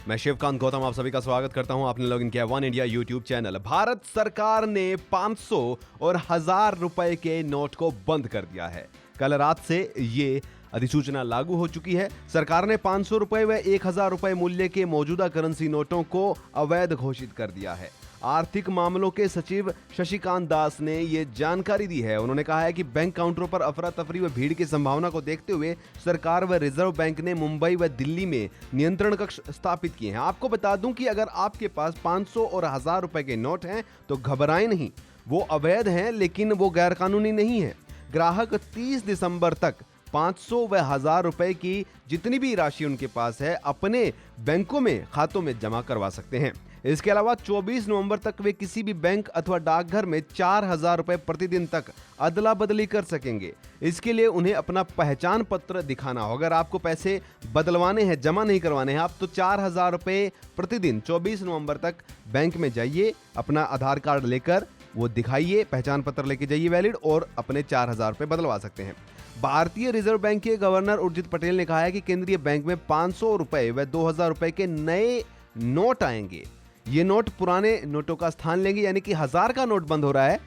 मैं शिवकांत गौतम आप सभी का स्वागत करता हूं। आपने लॉगिन किया one India YouTube channel. Bharat सरकार ने 500 और 1000 रुपए के नोट को बंद कर दिया है। कल रात से ये अधिसूचना लागू हो चुकी है। सरकार ने 500 रुपए व 1000 रुपए मूल्य के मौजूदा करेंसी नोटों को अवैध घोषित कर दिया है। आर्थिक मामलों के सचिव शशिकांत दास ने ये जानकारी दी है। उन्होंने कहा है कि बैंक काउंटरों पर अफरा तफरी व भीड़ की संभावना को देखते हुए सरकार व रिजर्व बैंक ने मुंबई व दिल्ली में नियंत्रण कक्ष स्थापित किए हैं। आपको बता दूं कि अगर आपके पास 500 और 1000 रुपए के नोट हैं तो घबराएं नहीं, वो अवैध हैं लेकिन वो गैरकानूनी नहीं है। ग्राहक 30 दिसंबर तक 500 व 1000 रुपए की जितनी भी राशि उनके पास है अपने बैंकों में खातों में जमा करवा सकते हैं। इसके अलावा 24 नवंबर तक वे किसी भी बैंक अथवा डाकघर में 4000 रुपए प्रतिदिन तक अदला बदली कर सकेंगे। इसके लिए उन्हें अपना पहचान पत्र दिखाना होगा। अगर आपको पैसे बदलवाने हैं, जमा नहीं करवाने हैं आप, तो 4000 रुपए प्रतिदिन 24 नवंबर तक बैंक में जाइए, अपना आधार कार्ड लेकर वो दिखाइए, पहचान पत्र लेके जाइए वैलिड, और अपने 4000 रुपए बदलवा सकते हैं। भारतीय रिजर्व बैंक के गवर्नर उर्जित पटेल ने कहा है कि केंद्रीय बैंक में 500 रुपए व 2000 रुपए के नए नोट आएंगे। ये नोट पुराने नोटों का स्थान लेंगे, यानी कि 1000 का नोट बंद हो रहा है,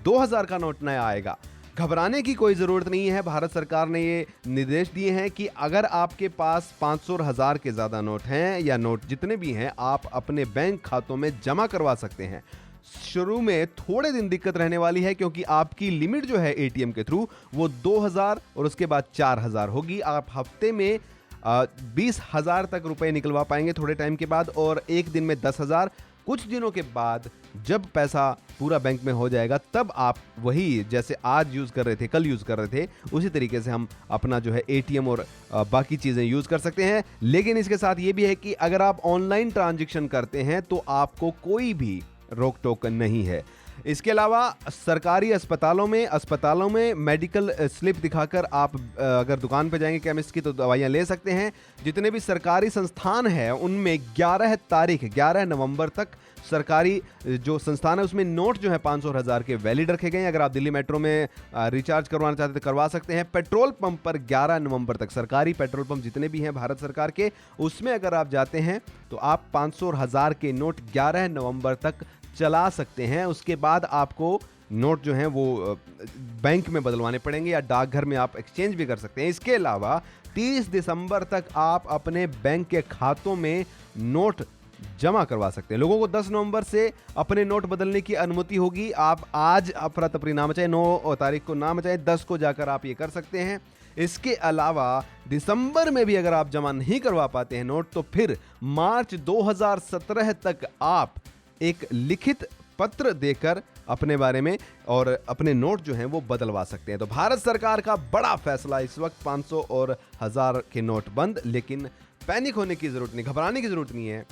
2000 का नोट नया आएगा। घबराने की कोई जरूरत नहीं है। भारत सरकार ने ये निर्देश दिए हैं कि अगर आपके पास 500 और 1000 के ज्यादा नोट हैं या नोट जितने भी हैं, आप अपने बैंक खातों में जमा करवा सकते हैं। शुरू में थोड़े दिन दिक्कत रहने वाली है क्योंकि आपकी लिमिट जो है एटीएम के थ्रू वो 2000 और उसके बाद 4000 होगी। आप हफ्ते में 20,000 तक रुपए निकलवा पाएंगे थोड़े टाइम के बाद, और एक दिन में 10,000। कुछ दिनों के बाद जब पैसा पूरा बैंक में हो जाएगा तब आप वही जैसे आज यूज कर रहे थे, कल यूज कर रहे थे, उसी तरीके से हम अपना जो है एटीएम और बाकी चीजें यूज कर सकते हैं। लेकिन इसके साथ ये भी है कि अगर आप ऑनलाइन ट्रांजैक्शन करते हैं तो आपको कोई भी रोक टोक नहीं है। इसके अलावा सरकारी अस्पतालों में मेडिकल स्लिप दिखाकर आप अगर दुकान पे जाएंगे केमिस्ट की तो दवाइयां ले सकते हैं। जितने भी सरकारी संस्थान हैं उनमें 11 नवंबर तक सरकारी जो संस्थान है उसमें नोट जो है 500 और 1000 के वैलिड रखे गए हैं। अगर आप दिल्ली मेट्रो में रिचार्ज करवाना चाहते तो करवा सकते हैं। पेट्रोल पंप पर 11 नवंबर तक सरकारी पेट्रोल पंप जितने भी हैं भारत सरकार के, उसमें अगर आप जाते हैं तो आप 500 और 1000 के नोट 11 नवंबर तक चला सकते हैं। उसके बाद आपको नोट जो हैं वो बैंक में बदलवाने पड़ेंगे या डाकघर में आप एक्सचेंज भी कर सकते हैं। इसके अलावा 30 दिसंबर तक आप अपने बैंक के खातों में नोट जमा करवा सकते हैं। लोगों को 10 नवंबर से अपने नोट बदलने की अनुमति होगी। आप आज अफरा तफरी ना मचाएं, 9 तारीख को ना मचाएं, 10 को जाकर आप ये कर सकते हैं। इसके अलावा दिसंबर में भी अगर आप जमा नहीं करवा पाते हैं नोट, तो फिर मार्च 2017 तक आप एक लिखित पत्र देकर अपने बारे में और अपने नोट जो हैं वो बदलवा सकते हैं। तो भारत सरकार का बड़ा फैसला इस वक्त, 500 और 1000 के नोट बंद। लेकिन पैनिक होने की जरूरत नहीं, घबराने की जरूरत नहीं है।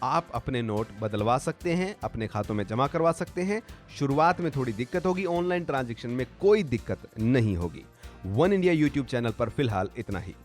आप अपने नोट बदलवा सकते हैं, अपने खातों में जमा करवा सकते हैं। शुरुआत में थोड़ी दिक्कत होगी, ऑनलाइन ट्रांजैक्शन में कोई दिक्कत नहीं होगी। वन इंडिया यूट्यूब चैनल पर फिलहाल इतना ही।